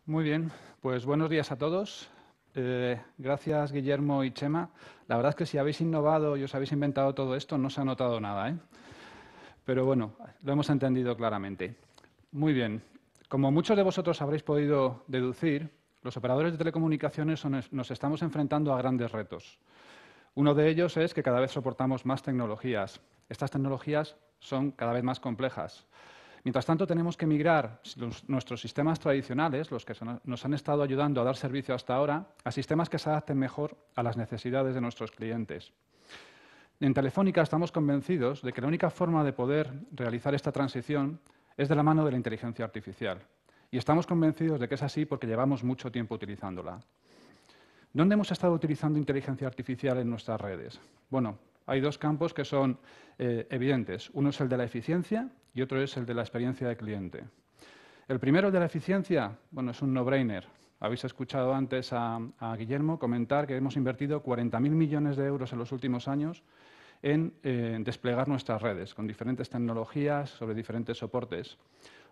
Muy bien, pues buenos días a todos. Gracias, Guillermo y Chema. La verdad es que si habéis innovado y os habéis inventado todo esto, no se ha notado nada, ¿eh? Pero bueno, lo hemos entendido claramente. Muy bien. Como muchos de vosotros habréis podido deducir, los operadores de telecomunicaciones nos estamos enfrentando a grandes retos. Uno de ellos es que cada vez soportamos más tecnologías. Estas tecnologías son cada vez más complejas. Mientras tanto, tenemos que migrar nuestros sistemas tradicionales, los que nos han estado ayudando a dar servicio hasta ahora, a sistemas que se adapten mejor a las necesidades de nuestros clientes. En Telefónica estamos convencidos de que la única forma de poder realizar esta transición es de la mano de la inteligencia artificial. Y estamos convencidos de que es así porque llevamos mucho tiempo utilizándola. ¿Dónde hemos estado utilizando inteligencia artificial en nuestras redes? Bueno, hay dos campos que son evidentes. Uno es el de la eficiencia y otro es el de la experiencia de cliente. El primero, el de la eficiencia, bueno, es un no-brainer. Habéis escuchado antes a Guillermo comentar que hemos invertido 40.000 millones de euros en los últimos años en desplegar nuestras redes con diferentes tecnologías sobre diferentes soportes.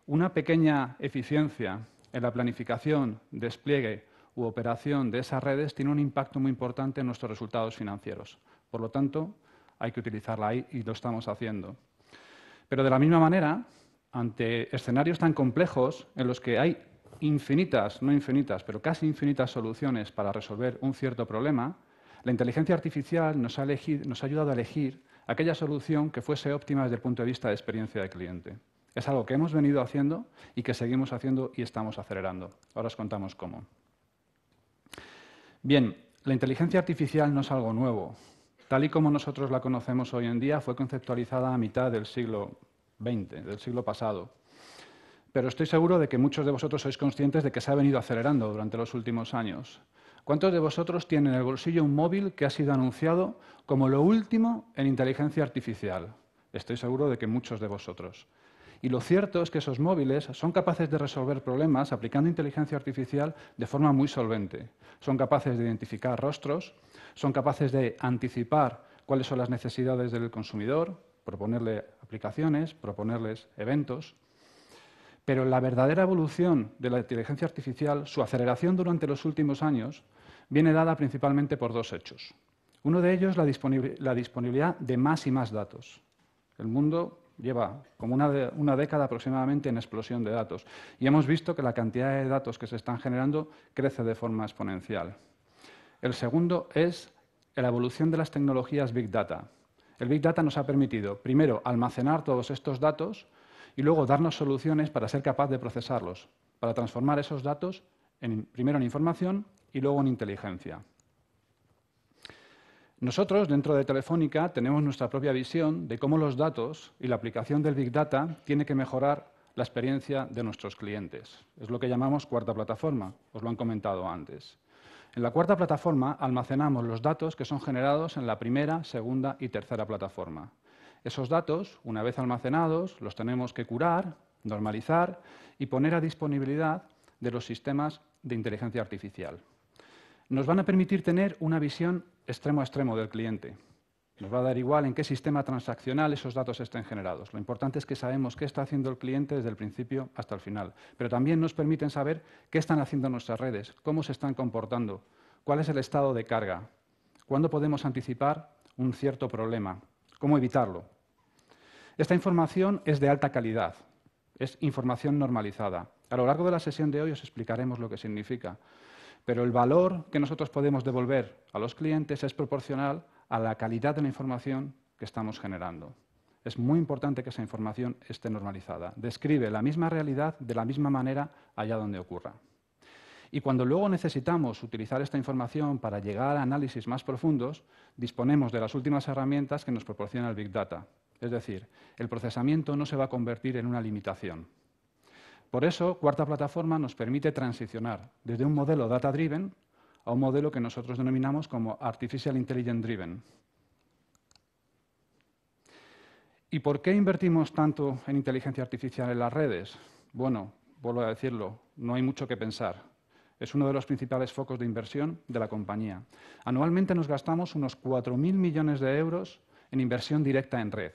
Una pequeña eficiencia en la planificación, despliegue u operación de esas redes tiene un impacto muy importante en nuestros resultados financieros. Por lo tanto, hay que utilizarla ahí y lo estamos haciendo. Pero de la misma manera, ante escenarios tan complejos en los que hay infinitas, no infinitas, pero casi infinitas soluciones para resolver un cierto problema, la inteligencia artificial nos ha ayudado a elegir aquella solución que fuese óptima desde el punto de vista de experiencia de cliente. Es algo que hemos venido haciendo y que seguimos haciendo y estamos acelerando. Ahora os contamos cómo. Bien, la inteligencia artificial no es algo nuevo. Tal y como nosotros la conocemos hoy en día, fue conceptualizada a mitad del siglo XX, del siglo pasado. Pero estoy seguro de que muchos de vosotros sois conscientes de que se ha venido acelerando durante los últimos años. ¿Cuántos de vosotros tienen en el bolsillo un móvil que ha sido anunciado como lo último en inteligencia artificial? Estoy seguro de que muchos de vosotros. Y lo cierto es que esos móviles son capaces de resolver problemas aplicando inteligencia artificial de forma muy solvente. Son capaces de identificar rostros, son capaces de anticipar cuáles son las necesidades del consumidor, proponerle aplicaciones, proponerles eventos. Pero la verdadera evolución de la inteligencia artificial, su aceleración durante los últimos años, viene dada principalmente por dos hechos. Uno de ellos, la disponibilidad de más y más datos. El mundo lleva como una década aproximadamente en explosión de datos y hemos visto que la cantidad de datos que se están generando crece de forma exponencial. El segundo es la evolución de las tecnologías Big Data. El Big Data nos ha permitido, primero, almacenar todos estos datos y luego darnos soluciones para ser capaz de procesarlos, para transformar esos datos primero en información y luego en inteligencia. Nosotros, dentro de Telefónica, tenemos nuestra propia visión de cómo los datos y la aplicación del Big Data tiene que mejorar la experiencia de nuestros clientes. Es lo que llamamos cuarta plataforma, os lo han comentado antes. En la cuarta plataforma almacenamos los datos que son generados en la primera, segunda y tercera plataforma. Esos datos, una vez almacenados, los tenemos que curar, normalizar y poner a disponibilidad de los sistemas de inteligencia artificial. Nos van a permitir tener una visión extremo a extremo del cliente. Nos va a dar igual en qué sistema transaccional esos datos estén generados. Lo importante es que sabemos qué está haciendo el cliente desde el principio hasta el final. Pero también nos permiten saber qué están haciendo nuestras redes, cómo se están comportando, cuál es el estado de carga, cuándo podemos anticipar un cierto problema, cómo evitarlo. Esta información es de alta calidad, es información normalizada. A lo largo de la sesión de hoy os explicaremos lo que significa. Pero el valor que nosotros podemos devolver a los clientes es proporcional a la calidad de la información que estamos generando. Es muy importante que esa información esté normalizada. Describe la misma realidad de la misma manera allá donde ocurra. Y cuando luego necesitamos utilizar esta información para llegar a análisis más profundos, disponemos de las últimas herramientas que nos proporciona el Big Data. Es decir, el procesamiento no se va a convertir en una limitación. Por eso, cuarta plataforma nos permite transicionar desde un modelo data-driven a un modelo que nosotros denominamos como Artificial Intelligence Driven. ¿Y por qué invertimos tanto en inteligencia artificial en las redes? Bueno, vuelvo a decirlo, no hay mucho que pensar. Es uno de los principales focos de inversión de la compañía. Anualmente nos gastamos unos 4.000 millones de euros en inversión directa en red.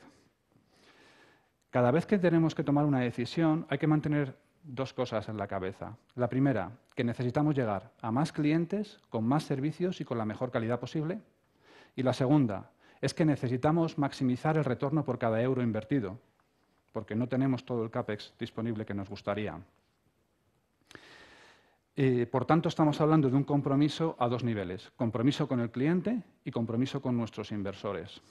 Cada vez que tenemos que tomar una decisión, hay que mantener dos cosas en la cabeza. La primera, que necesitamos llegar a más clientes, con más servicios y con la mejor calidad posible. Y la segunda, es que necesitamos maximizar el retorno por cada euro invertido, porque no tenemos todo el CAPEX disponible que nos gustaría. Por tanto, estamos hablando de un compromiso a dos niveles, compromiso con el cliente y compromiso con nuestros inversores.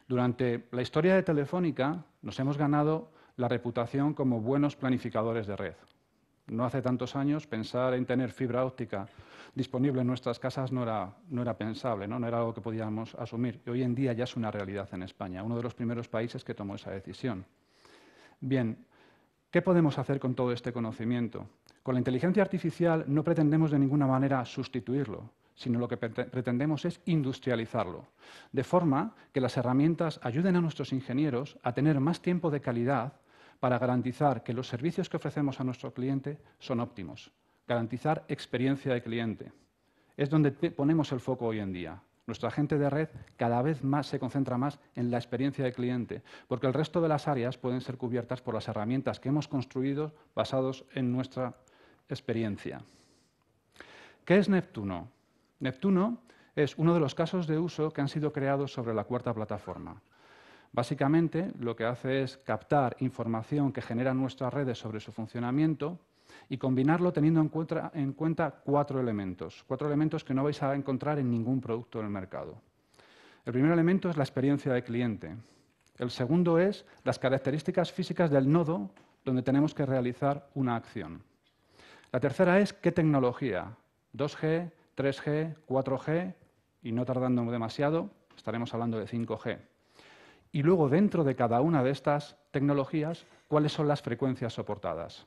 Durante la historia de Telefónica nos hemos ganado la reputación como buenos planificadores de red. No hace tantos años pensar en tener fibra óptica disponible en nuestras casas no era pensable, no era algo que podíamos asumir. Y hoy en día ya es una realidad en España, uno de los primeros países que tomó esa decisión. Bien, ¿qué podemos hacer con todo este conocimiento? Con la inteligencia artificial no pretendemos de ninguna manera sustituirlo, sino lo que pretendemos es industrializarlo, de forma que las herramientas ayuden a nuestros ingenieros a tener más tiempo de calidad para garantizar que los servicios que ofrecemos a nuestro cliente son óptimos, garantizar experiencia de cliente. Es donde ponemos el foco hoy en día. Nuestra gente de red cada vez más se concentra más en la experiencia de cliente, porque el resto de las áreas pueden ser cubiertas por las herramientas que hemos construido basados en nuestra experiencia. ¿Qué es Neptuno? Neptuno es uno de los casos de uso que han sido creados sobre la cuarta plataforma. Básicamente, lo que hace es captar información que generan nuestras redes sobre su funcionamiento y combinarlo teniendo en cuenta cuatro elementos que no vais a encontrar en ningún producto del mercado. El primer elemento es la experiencia de cliente. El segundo es las características físicas del nodo donde tenemos que realizar una acción. La tercera es qué tecnología, 2G, 3G, 4G y no tardando demasiado, estaremos hablando de 5G. Y luego, dentro de cada una de estas tecnologías, cuáles son las frecuencias soportadas.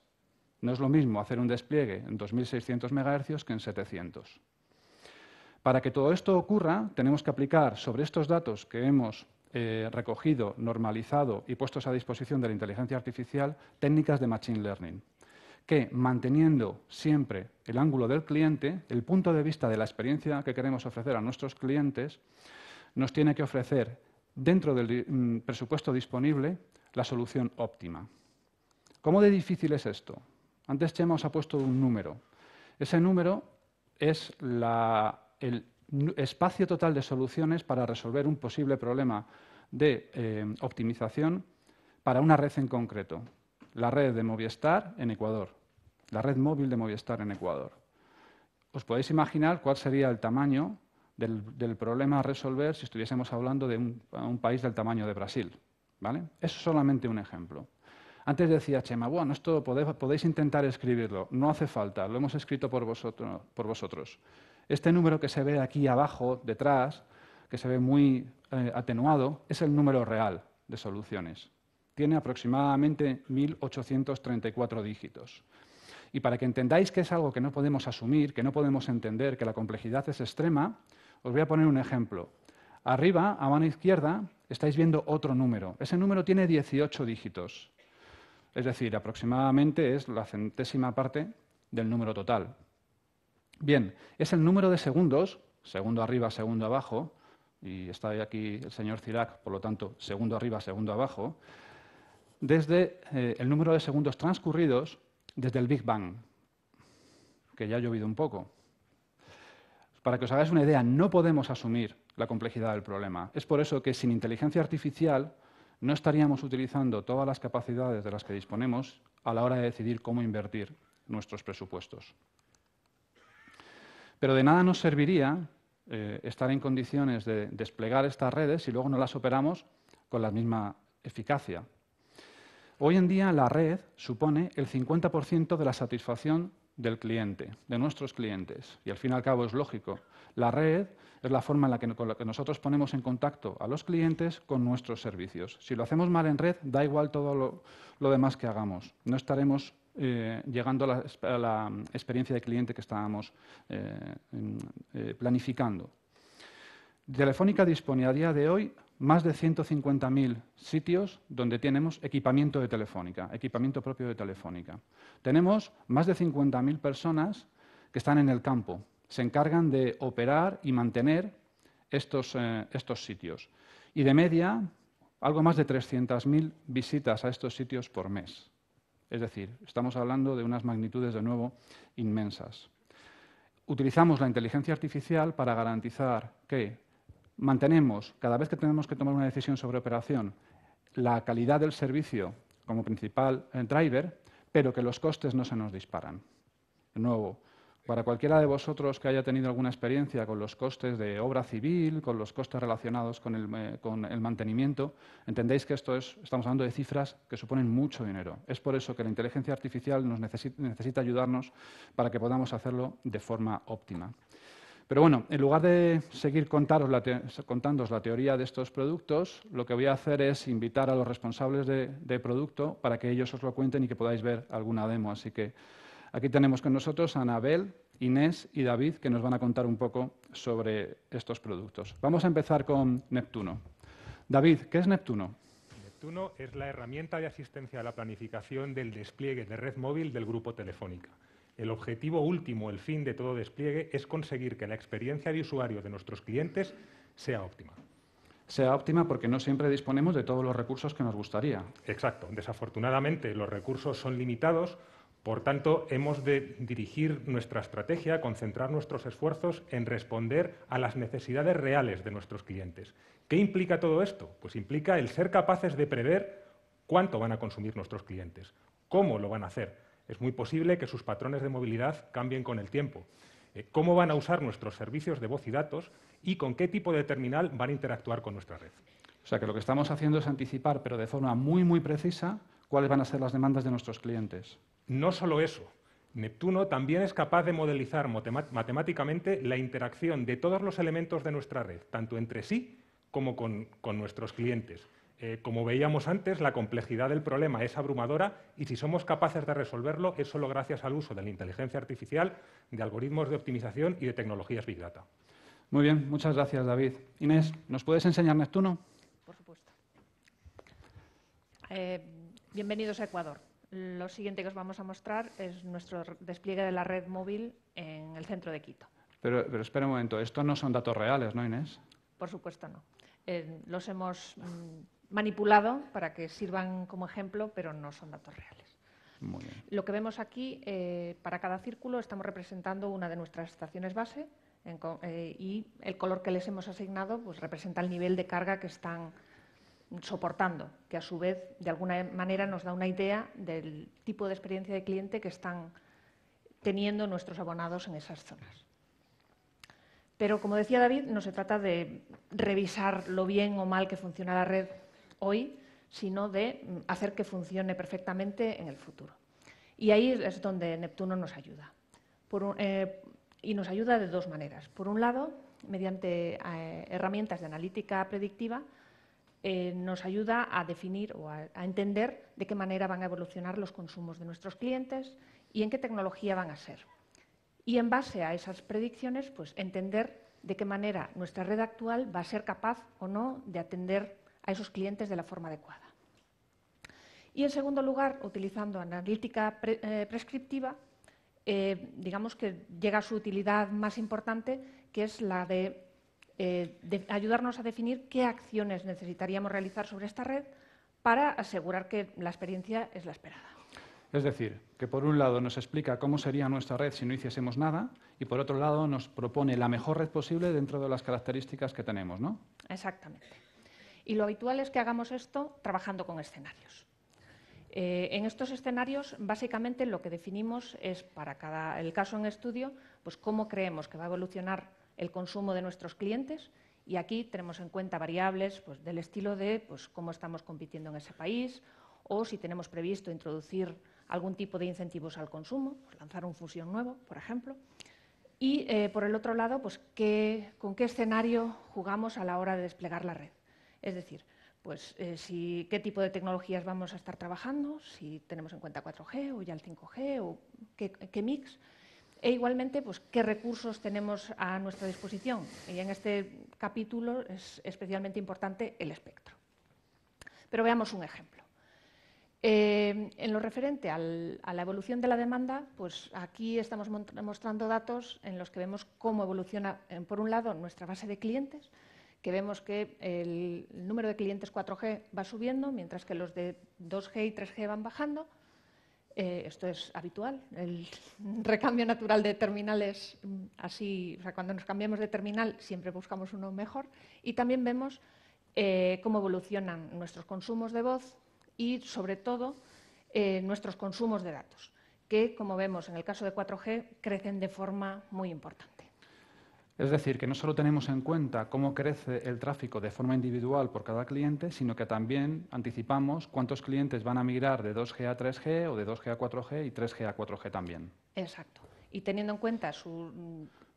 No es lo mismo hacer un despliegue en 2.600 MHz que en 700. Para que todo esto ocurra, tenemos que aplicar sobre estos datos que hemos recogido, normalizado y puestos a disposición de la inteligencia artificial técnicas de Machine Learning, que, manteniendo siempre el ángulo del cliente, el punto de vista de la experiencia que queremos ofrecer a nuestros clientes, nos tiene que ofrecer, dentro del presupuesto disponible, la solución óptima. ¿Cómo de difícil es esto? Antes Chema os ha puesto un número. Ese número es el espacio total de soluciones para resolver un posible problema de optimización para una red en concreto. La red de Movistar en Ecuador, la red móvil de Movistar en Ecuador. Os podéis imaginar cuál sería el tamaño del problema a resolver si estuviésemos hablando de un país del tamaño de Brasil, ¿vale? Eso es solamente un ejemplo. Antes decía Chema, bueno, esto podéis intentar escribirlo. No hace falta, lo hemos escrito por vosotros. Este número que se ve aquí abajo, detrás, que se ve muy atenuado, es el número real de soluciones. Tiene aproximadamente 1.834 dígitos. Y para que entendáis que es algo que no podemos asumir, que no podemos entender, que la complejidad es extrema, os voy a poner un ejemplo. Arriba, a mano izquierda, estáis viendo otro número. Ese número tiene 18 dígitos. Es decir, aproximadamente es la centésima parte del número total. Bien, es el número de segundos, segundo arriba, segundo abajo, y está aquí el señor Cirac, por lo tanto, segundo arriba, segundo abajo, desde el número de segundos transcurridos desde el Big Bang, que ya ha llovido un poco. Para que os hagáis una idea, no podemos asumir la complejidad del problema. Es por eso que sin inteligencia artificial no estaríamos utilizando todas las capacidades de las que disponemos a la hora de decidir cómo invertir nuestros presupuestos. Pero de nada nos serviría estar en condiciones de desplegar estas redes si luego no las operamos con la misma eficacia. Hoy en día la red supone el 50% de la satisfacción del cliente, de nuestros clientes. Y al fin y al cabo es lógico. La red es la forma con la que nosotros ponemos en contacto a los clientes con nuestros servicios. Si lo hacemos mal en red, da igual todo lo demás que hagamos. No estaremos llegando a la experiencia de cliente que estábamos planificando. Telefónica dispone a día de hoy más de 150.000 sitios donde tenemos equipamiento de Telefónica, equipamiento propio de Telefónica. Tenemos más de 50.000 personas que están en el campo, se encargan de operar y mantener estos sitios. Y de media, algo más de 300.000 visitas a estos sitios por mes. Es decir, estamos hablando de unas magnitudes, de nuevo, inmensas. Utilizamos la inteligencia artificial para garantizar que mantenemos, cada vez que tenemos que tomar una decisión sobre operación, la calidad del servicio como principal driver, pero que los costes no se nos disparan. De nuevo, para cualquiera de vosotros que haya tenido alguna experiencia con los costes de obra civil, con los costes relacionados con el mantenimiento, entendéis que estamos hablando de cifras que suponen mucho dinero. Es por eso que la inteligencia artificial necesita ayudarnos para que podamos hacerlo de forma óptima. Pero bueno, en lugar de seguir contándoos la teoría de estos productos, lo que voy a hacer es invitar a los responsables de producto para que ellos os lo cuenten y que podáis ver alguna demo. Así que aquí tenemos con nosotros a Anabel, Inés y David, que nos van a contar un poco sobre estos productos. Vamos a empezar con Neptuno. David, ¿qué es Neptuno? Neptuno es la herramienta de asistencia a la planificación del despliegue de red móvil del Grupo Telefónica. El objetivo último, el fin de todo despliegue, es conseguir que la experiencia de usuario de nuestros clientes sea óptima. Sea óptima porque no siempre disponemos de todos los recursos que nos gustaría. Exacto. Desafortunadamente, los recursos son limitados. Por tanto, hemos de dirigir nuestra estrategia, concentrar nuestros esfuerzos en responder a las necesidades reales de nuestros clientes. ¿Qué implica todo esto? Pues implica el ser capaces de prever cuánto van a consumir nuestros clientes, cómo lo van a hacer. Es muy posible que sus patrones de movilidad cambien con el tiempo. Cómo van a usar nuestros servicios de voz y datos y con qué tipo de terminal van a interactuar con nuestra red. O sea que lo que estamos haciendo es anticipar, pero de forma muy, muy precisa, cuáles van a ser las demandas de nuestros clientes. No solo eso, Neptuno también es capaz de modelizar matemáticamente la interacción de todos los elementos de nuestra red, tanto entre sí como con nuestros clientes. Como veíamos antes, la complejidad del problema es abrumadora y si somos capaces de resolverlo es solo gracias al uso de la inteligencia artificial, de algoritmos de optimización y de tecnologías Big Data. Muy bien, muchas gracias, David. Inés, ¿nos puedes enseñar Neptuno? Por supuesto. Bienvenidos a Ecuador. Lo siguiente que os vamos a mostrar es nuestro despliegue de la red móvil en el centro de Quito. Pero espera un momento, estos no son datos reales, ¿no, Inés? Por supuesto no. Los hemos manipulado para que sirvan como ejemplo, pero no son datos reales. Muy bien. Lo que vemos aquí, para cada círculo estamos representando una de nuestras estaciones base y el color que les hemos asignado pues, representa el nivel de carga que están soportando, que a su vez de alguna manera nos da una idea del tipo de experiencia de cliente que están teniendo nuestros abonados en esas zonas. Pero, como decía David, no se trata de revisar lo bien o mal que funciona la red hoy, sino de hacer que funcione perfectamente en el futuro. Y ahí es donde Neptuno nos ayuda. Y nos ayuda de dos maneras. Por un lado, mediante herramientas de analítica predictiva, nos ayuda a definir o a entender de qué manera van a evolucionar los consumos de nuestros clientes y en qué tecnología van a ser. Y en base a esas predicciones, pues entender de qué manera nuestra red actual va a ser capaz o no de atender a esos clientes de la forma adecuada. Y en segundo lugar, utilizando analítica prescriptiva, digamos que llega a su utilidad más importante, que es la de ayudarnos a definir qué acciones necesitaríamos realizar sobre esta red para asegurar que la experiencia es la esperada. Es decir, que por un lado nos explica cómo sería nuestra red si no hiciésemos nada y por otro lado nos propone la mejor red posible dentro de las características que tenemos, ¿no? Exactamente. Y lo habitual es que hagamos esto trabajando con escenarios. En estos escenarios, básicamente, lo que definimos es, para el caso en estudio, pues cómo creemos que va a evolucionar el consumo de nuestros clientes y aquí tenemos en cuenta variables pues, del estilo de pues, cómo estamos compitiendo en ese país o si tenemos previsto introducir algún tipo de incentivos al consumo, pues, lanzar un fusión nuevo, por ejemplo. Y, por el otro lado, pues, con qué escenario jugamos a la hora de desplegar la red. Es decir, pues, qué tipo de tecnologías vamos a estar trabajando, si tenemos en cuenta 4G o ya el 5G o qué mix. E igualmente, pues, qué recursos tenemos a nuestra disposición. Y en este capítulo es especialmente importante el espectro. Pero veamos un ejemplo. En lo referente a la evolución de la demanda, pues aquí estamos mostrando datos en los que vemos cómo evoluciona, por un lado, nuestra base de clientes, que vemos que el número de clientes 4G va subiendo, mientras que los de 2G y 3G van bajando. Esto es habitual. El recambio natural de terminales, así, o sea, cuando nos cambiamos de terminal siempre buscamos uno mejor. Y también vemos cómo evolucionan nuestros consumos de voz y, sobre todo, nuestros consumos de datos, que, como vemos en el caso de 4G, crecen de forma muy importante. Es decir, que no solo tenemos en cuenta cómo crece el tráfico de forma individual por cada cliente, sino que también anticipamos cuántos clientes van a migrar de 2G a 3G o de 2G a 4G y 3G a 4G también. Exacto. Y teniendo en cuenta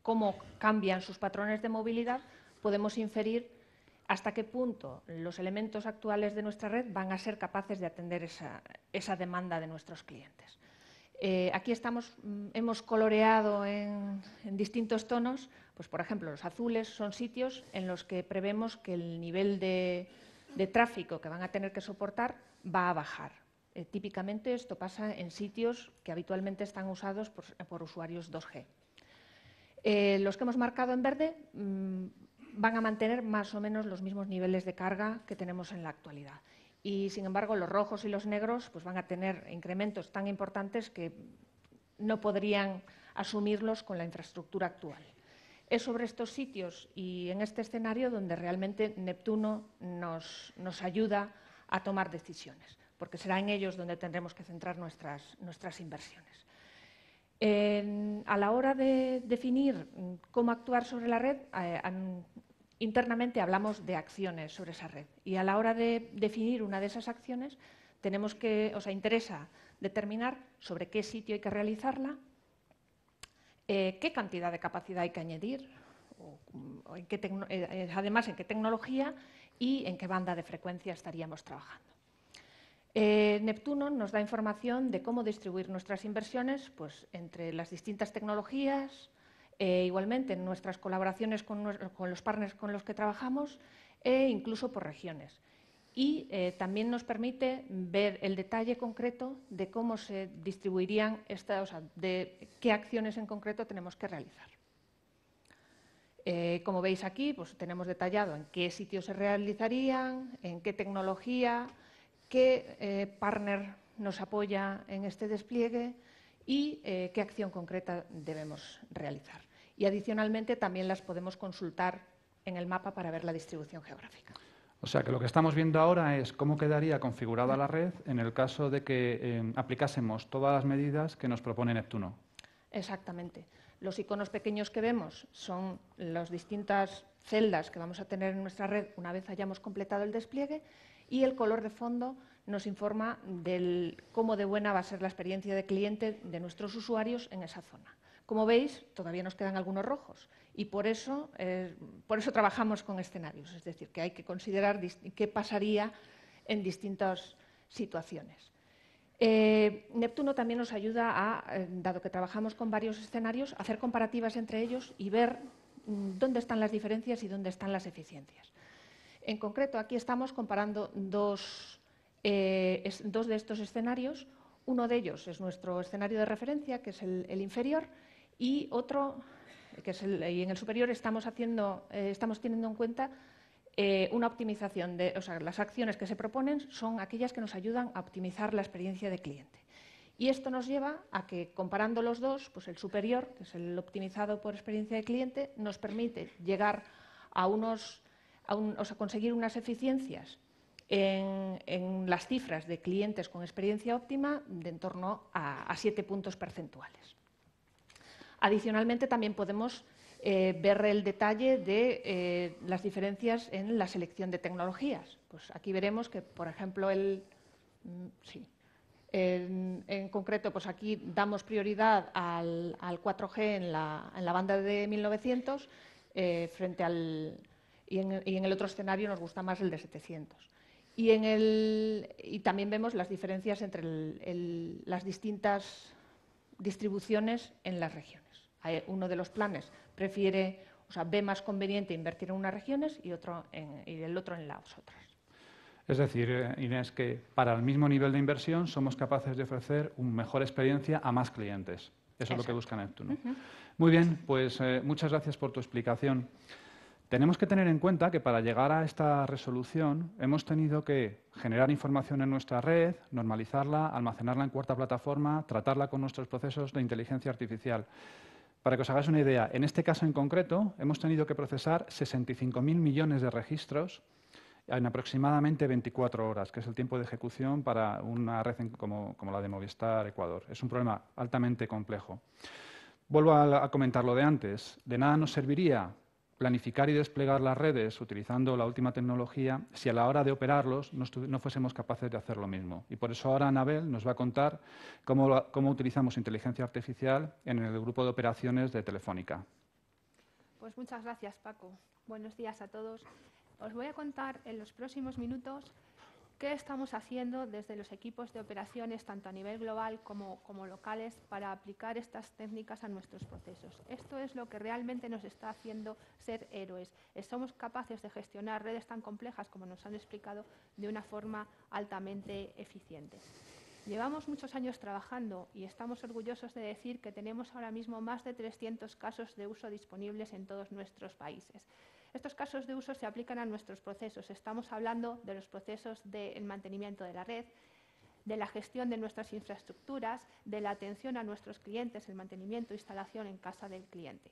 cómo cambian sus patrones de movilidad, podemos inferir hasta qué punto los elementos actuales de nuestra red van a ser capaces de atender esa demanda de nuestros clientes. Aquí hemos coloreado en distintos tonos, pues por ejemplo, los azules son sitios en los que prevemos que el nivel de tráfico que van a tener que soportar va a bajar. Típicamente esto pasa en sitios que habitualmente están usados por usuarios 2G. Los que hemos marcado en verde van a mantener más o menos los mismos niveles de carga que tenemos en la actualidad. Y, sin embargo, los rojos y los negros pues, van a tener incrementos tan importantes que no podrían asumirlos con la infraestructura actual. Es sobre estos sitios y en este escenario donde realmente Neptuno nos ayuda a tomar decisiones, porque será en ellos donde tendremos que centrar nuestras inversiones. A la hora de definir cómo actuar sobre la red, internamente hablamos de acciones sobre esa red y a la hora de definir una de esas acciones interesa determinar sobre qué sitio hay que realizarla, qué cantidad de capacidad hay que añadir, además en qué tecnología y en qué banda de frecuencia estaríamos trabajando. Neptuno nos da información de cómo distribuir nuestras inversiones pues, entre las distintas tecnologías, igualmente en nuestras colaboraciones con los partners con los que trabajamos e incluso por regiones. Y también nos permite ver el detalle concreto de cómo se distribuirían de qué acciones en concreto tenemos que realizar. Como veis aquí, pues tenemos detallado en qué sitios se realizarían, en qué tecnología, qué partner nos apoya en este despliegue y qué acción concreta debemos realizar. Y adicionalmente también las podemos consultar en el mapa para ver la distribución geográfica. O sea que lo que estamos viendo ahora es cómo quedaría configurada la red en el caso de que aplicásemos todas las medidas que nos propone Neptuno. Exactamente. Los iconos pequeños que vemos son las distintas celdas que vamos a tener en nuestra red una vez hayamos completado el despliegue y el color de fondo nos informa de cómo de buena va a ser la experiencia de cliente de nuestros usuarios en esa zona. Como veis, todavía nos quedan algunos rojos y por eso trabajamos con escenarios, es decir, que hay que considerar qué pasaría en distintas situaciones. Neptuno también nos ayuda dado que trabajamos con varios escenarios, a hacer comparativas entre ellos y ver dónde están las diferencias y dónde están las eficiencias. En concreto, aquí estamos comparando dos de estos escenarios. Uno de ellos es nuestro escenario de referencia, que es el inferior, y otro, y en el superior estamos teniendo en cuenta una optimización las acciones que se proponen son aquellas que nos ayudan a optimizar la experiencia de cliente. Y esto nos lleva a que, comparando los dos, pues el superior, que es el optimizado por experiencia de cliente, nos permite llegar a conseguir unas eficiencias en las cifras de clientes con experiencia óptima de en torno a 7 puntos porcentuales. Adicionalmente, también podemos ver el detalle de las diferencias en la selección de tecnologías. Pues aquí veremos que, por ejemplo, en concreto, pues aquí damos prioridad al 4G en la banda de 1900 y en el otro escenario nos gusta más el de 700. Y también vemos las diferencias entre las distintas distribuciones en las regiones. Uno de los planes ve más conveniente invertir en unas regiones y el otro en las otras. Es decir, Inés, que para el mismo nivel de inversión somos capaces de ofrecer una mejor experiencia a más clientes. Eso es lo que busca Neptuno. Muy bien, pues muchas gracias por tu explicación. Tenemos que tener en cuenta que para llegar a esta resolución hemos tenido que generar información en nuestra red, normalizarla, almacenarla en cuarta plataforma, tratarla con nuestros procesos de inteligencia artificial. Para que os hagáis una idea, en este caso en concreto hemos tenido que procesar 65.000 millones de registros en aproximadamente 24 horas, que es el tiempo de ejecución para una red como la de Movistar Ecuador. Es un problema altamente complejo. Vuelvo a comentar lo de antes. De nada nos serviría planificar y desplegar las redes utilizando la última tecnología si a la hora de operarlos no fuésemos capaces de hacer lo mismo. Y por eso ahora Anabel nos va a contar cómo utilizamos inteligencia artificial en el grupo de operaciones de Telefónica. Pues muchas gracias, Paco. Buenos días a todos. Os voy a contar en los próximos minutos qué estamos haciendo desde los equipos de operaciones, tanto a nivel global como locales, para aplicar estas técnicas a nuestros procesos. Esto es lo que realmente nos está haciendo ser héroes. Somos capaces de gestionar redes tan complejas, como nos han explicado, de una forma altamente eficiente. Llevamos muchos años trabajando y estamos orgullosos de decir que tenemos ahora mismo más de 300 casos de uso disponibles en todos nuestros países. Estos casos de uso se aplican a nuestros procesos. Estamos hablando de los procesos del mantenimiento de la red, de la gestión de nuestras infraestructuras, de la atención a nuestros clientes, el mantenimiento e instalación en casa del cliente.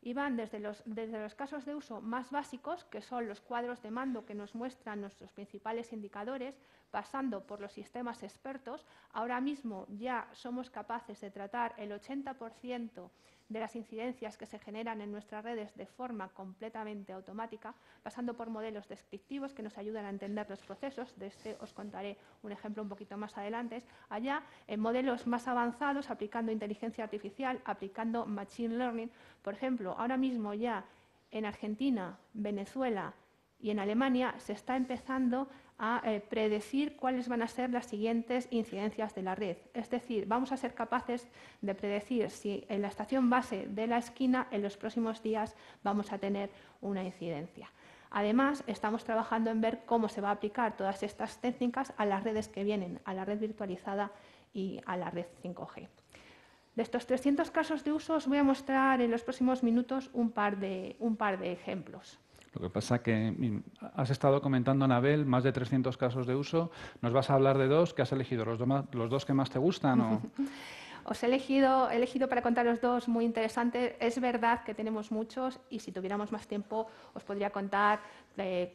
Y van desde los casos de uso más básicos, que son los cuadros de mando que nos muestran nuestros principales indicadores, pasando por los sistemas expertos. Ahora mismo ya somos capaces de tratar el 80% de las incidencias que se generan en nuestras redes de forma completamente automática, pasando por modelos descriptivos que nos ayudan a entender los procesos. De este os contaré un ejemplo un poquito más adelante. Allá, en modelos más avanzados, aplicando inteligencia artificial, aplicando machine learning. Por ejemplo, ahora mismo ya en Argentina, Venezuela y en Alemania se está empezando a predecir cuáles van a ser las siguientes incidencias de la red. Es decir, vamos a ser capaces de predecir si en la estación base de la esquina en los próximos días vamos a tener una incidencia. Además, estamos trabajando en ver cómo se va a aplicar todas estas técnicas a las redes que vienen, a la red virtualizada y a la red 5G. De estos 300 casos de uso os voy a mostrar en los próximos minutos un par de ejemplos. Lo que pasa es que has estado comentando, Anabel, más de 300 casos de uso. ¿Nos vas a hablar de dos? ¿Qué has elegido? ¿Los dos que más te gustan? ¿O? Os he elegido para contaros dos muy interesantes. Es verdad que tenemos muchos y si tuviéramos más tiempo os podría contar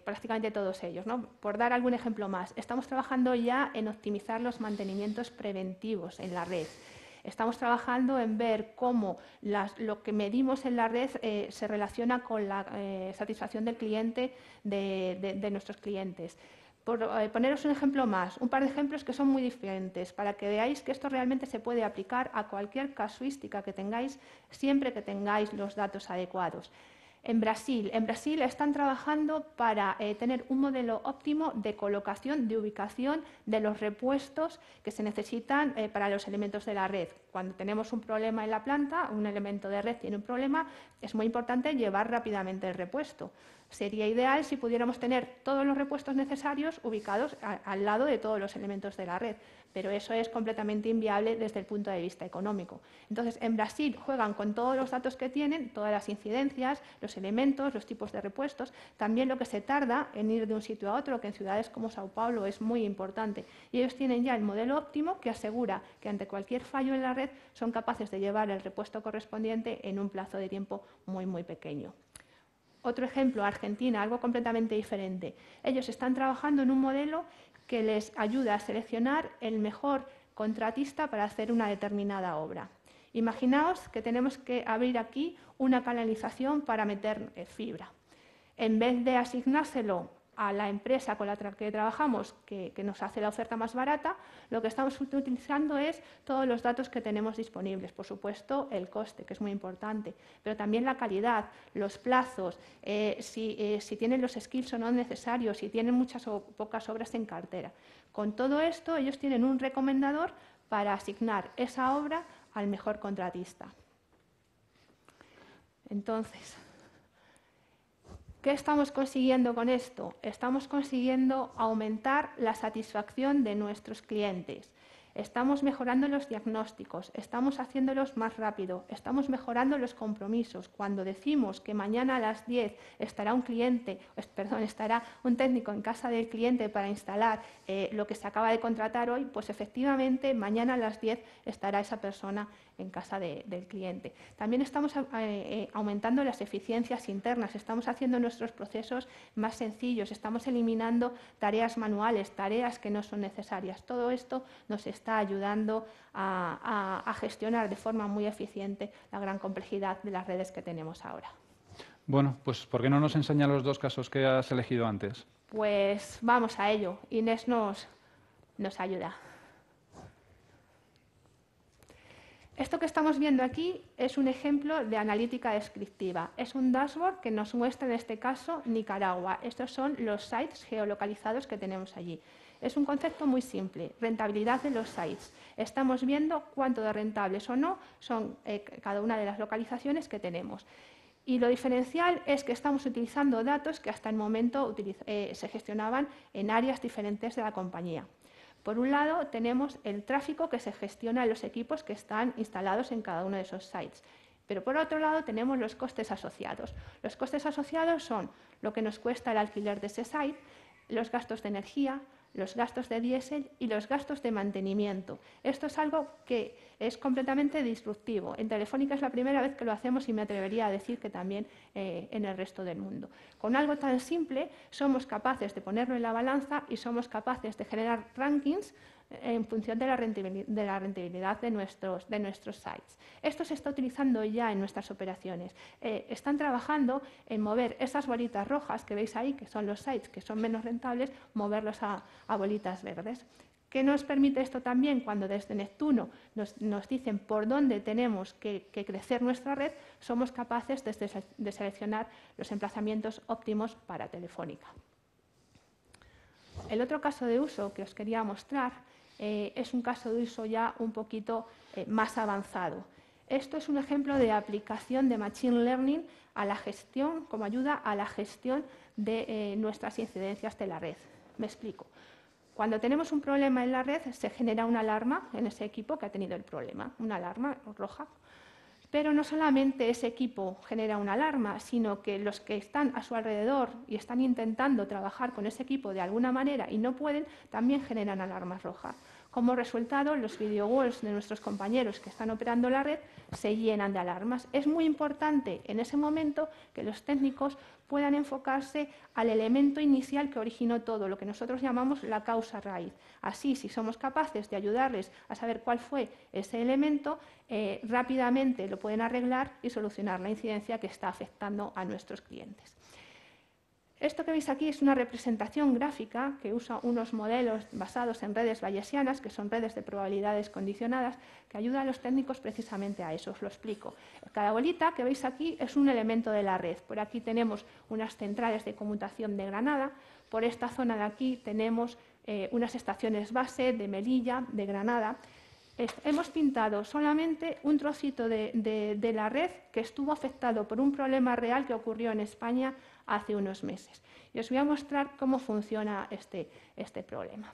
prácticamente todos ellos, ¿no? Por dar algún ejemplo más, estamos trabajando ya en optimizar los mantenimientos preventivos en la red. Estamos trabajando en ver cómo lo que medimos en la red se relaciona con la satisfacción del cliente de nuestros clientes. Por poneros un ejemplo más, un par de ejemplos que son muy diferentes, para que veáis que esto realmente se puede aplicar a cualquier casuística que tengáis, siempre que tengáis los datos adecuados. En Brasil están trabajando para tener un modelo óptimo de colocación, de ubicación de los repuestos que se necesitan para los elementos de la red. Cuando tenemos un problema en la planta, un elemento de red tiene un problema, es muy importante llevar rápidamente el repuesto. Sería ideal si pudiéramos tener todos los repuestos necesarios ubicados al lado de todos los elementos de la red, pero eso es completamente inviable desde el punto de vista económico. Entonces, en Brasil juegan con todos los datos que tienen, todas las incidencias, los elementos, los tipos de repuestos, también lo que se tarda en ir de un sitio a otro, que en ciudades como Sao Paulo es muy importante. Y ellos tienen ya el modelo óptimo que asegura que ante cualquier fallo en la red son capaces de llevar el repuesto correspondiente en un plazo de tiempo muy, muy pequeño. Otro ejemplo, Argentina, algo completamente diferente. Ellos están trabajando en un modelo que les ayuda a seleccionar el mejor contratista para hacer una determinada obra. Imaginaos que tenemos que abrir aquí una canalización para meter fibra. En vez de asignárselo a la empresa con la que trabajamos, que nos hace la oferta más barata, lo que estamos utilizando es todos los datos que tenemos disponibles. Por supuesto, el coste, que es muy importante, pero también la calidad, los plazos, si tienen los skills o no necesarios, si tienen muchas o pocas obras en cartera. Con todo esto, ellos tienen un recomendador para asignar esa obra al mejor contratista. Entonces, ¿qué estamos consiguiendo con esto? Estamos consiguiendo aumentar la satisfacción de nuestros clientes. estamos mejorando los diagnósticos, estamos haciéndolos más rápido, estamos mejorando los compromisos. Cuando decimos que mañana a las 10 estará estará un técnico en casa del cliente para instalar lo que se acaba de contratar hoy, pues efectivamente mañana a las 10 estará esa persona en casa del cliente. También estamos aumentando las eficiencias internas, estamos haciendo nuestros procesos más sencillos, estamos eliminando tareas manuales, tareas que no son necesarias. Todo esto nos está ayudando a gestionar de forma muy eficiente la gran complejidad de las redes que tenemos ahora. Bueno, pues ¿por qué no nos enseña los dos casos que has elegido antes? Pues vamos a ello. Inés nos ayuda. Esto que estamos viendo aquí es un ejemplo de analítica descriptiva. Es un dashboard que nos muestra en este caso Nicaragua. Estos son los sites geolocalizados que tenemos allí. Es un concepto muy simple, rentabilidad de los sites. Estamos viendo cuánto de rentables o no son cada una de las localizaciones que tenemos. Y lo diferencial es que estamos utilizando datos que hasta el momento se gestionaban en áreas diferentes de la compañía. Por un lado, tenemos el tráfico que se gestiona en los equipos que están instalados en cada uno de esos sites. Pero por otro lado, tenemos los costes asociados. Los costes asociados son lo que nos cuesta el alquiler de ese site, los gastos de energía, los gastos de diésel y los gastos de mantenimiento. Esto es algo que es completamente disruptivo. En Telefónica es la primera vez que lo hacemos y me atrevería a decir que también en el resto del mundo. Con algo tan simple somos capaces de ponerlo en la balanza y somos capaces de generar rankings en función de la rentabilidad de nuestros sites. Esto se está utilizando ya en nuestras operaciones. Están trabajando en mover esas bolitas rojas que veis ahí, que son los sites que son menos rentables, moverlos a bolitas verdes. ¿Qué nos permite esto también? Cuando desde Neptuno nos dicen por dónde tenemos que crecer nuestra red, somos capaces de seleccionar los emplazamientos óptimos para Telefónica. El otro caso de uso que os quería mostrar es un caso de uso ya un poquito más avanzado. Esto es un ejemplo de aplicación de Machine Learning a la gestión, como ayuda a la gestión de nuestras incidencias de la red. Me explico. Cuando tenemos un problema en la red, se genera una alarma en ese equipo que ha tenido el problema, una alarma roja. Pero no solamente ese equipo genera una alarma, sino que los que están a su alrededor y están intentando trabajar con ese equipo de alguna manera y no pueden, también generan alarmas rojas. Como resultado, los video walls de nuestros compañeros que están operando la red se llenan de alarmas. Es muy importante en ese momento que los técnicos puedan enfocarse al elemento inicial que originó todo, lo que nosotros llamamos la causa raíz. Así, si somos capaces de ayudarles a saber cuál fue ese elemento, rápidamente lo pueden arreglar y solucionar la incidencia que está afectando a nuestros clientes. Esto que veis aquí es una representación gráfica que usa unos modelos basados en redes bayesianas, que son redes de probabilidades condicionadas, que ayuda a los técnicos precisamente a eso. Os lo explico. Cada bolita que veis aquí es un elemento de la red. Por aquí tenemos unas centrales de conmutación de Granada. Por esta zona de aquí tenemos unas estaciones base de Melilla, de Granada. Hemos pintado solamente un trocito de la red que estuvo afectado por un problema real que ocurrió en España hace unos meses. Y os voy a mostrar cómo funciona este problema.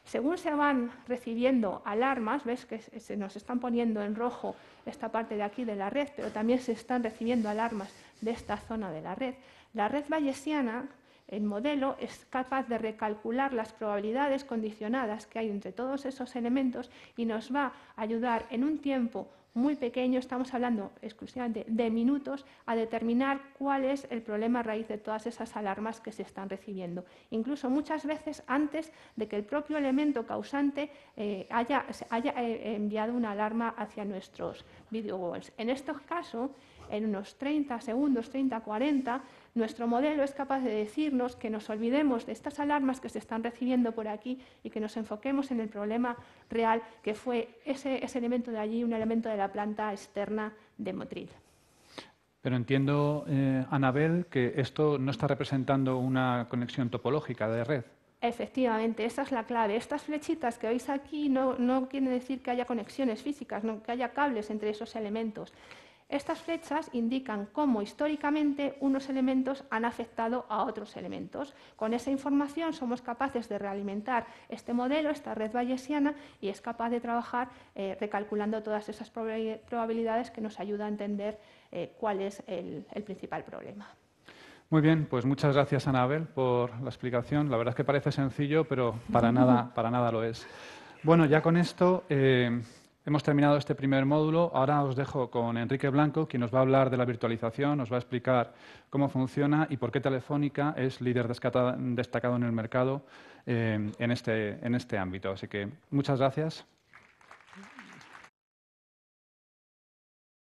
Según se van recibiendo alarmas, ves que se nos están poniendo en rojo esta parte de aquí de la red, pero también se están recibiendo alarmas de esta zona de la red. La red bayesiana, el modelo, es capaz de recalcular las probabilidades condicionadas que hay entre todos esos elementos y nos va a ayudar en un tiempo muy pequeño, estamos hablando exclusivamente de minutos, a determinar cuál es el problema raíz de todas esas alarmas que se están recibiendo. Incluso muchas veces antes de que el propio elemento causante haya enviado una alarma hacia nuestros video walls. En este caso, en unos 30 segundos, 30, 40, nuestro modelo es capaz de decirnos que nos olvidemos de estas alarmas que se están recibiendo por aquí y que nos enfoquemos en el problema real, que fue ese elemento de allí, un elemento de la planta externa de Motril. Pero entiendo, Anabel, que esto no está representando una conexión topológica de red. Efectivamente, esa es la clave. Estas flechitas que veis aquí no quieren decir que haya conexiones físicas, no, que haya cables entre esos elementos. Estas flechas indican cómo históricamente unos elementos han afectado a otros elementos. Con esa información somos capaces de realimentar este modelo, esta red bayesiana, y es capaz de trabajar recalculando todas esas probabilidades que nos ayuda a entender cuál es el principal problema. Muy bien, pues muchas gracias, Anabel, por la explicación. La verdad es que parece sencillo, pero para nada lo es. Bueno, ya con esto hemos terminado este primer módulo. Ahora os dejo con Enrique Blanco, quien nos va a hablar de la virtualización, nos va a explicar cómo funciona y por qué Telefónica es líder destacado en el mercado en este ámbito. Así que muchas gracias.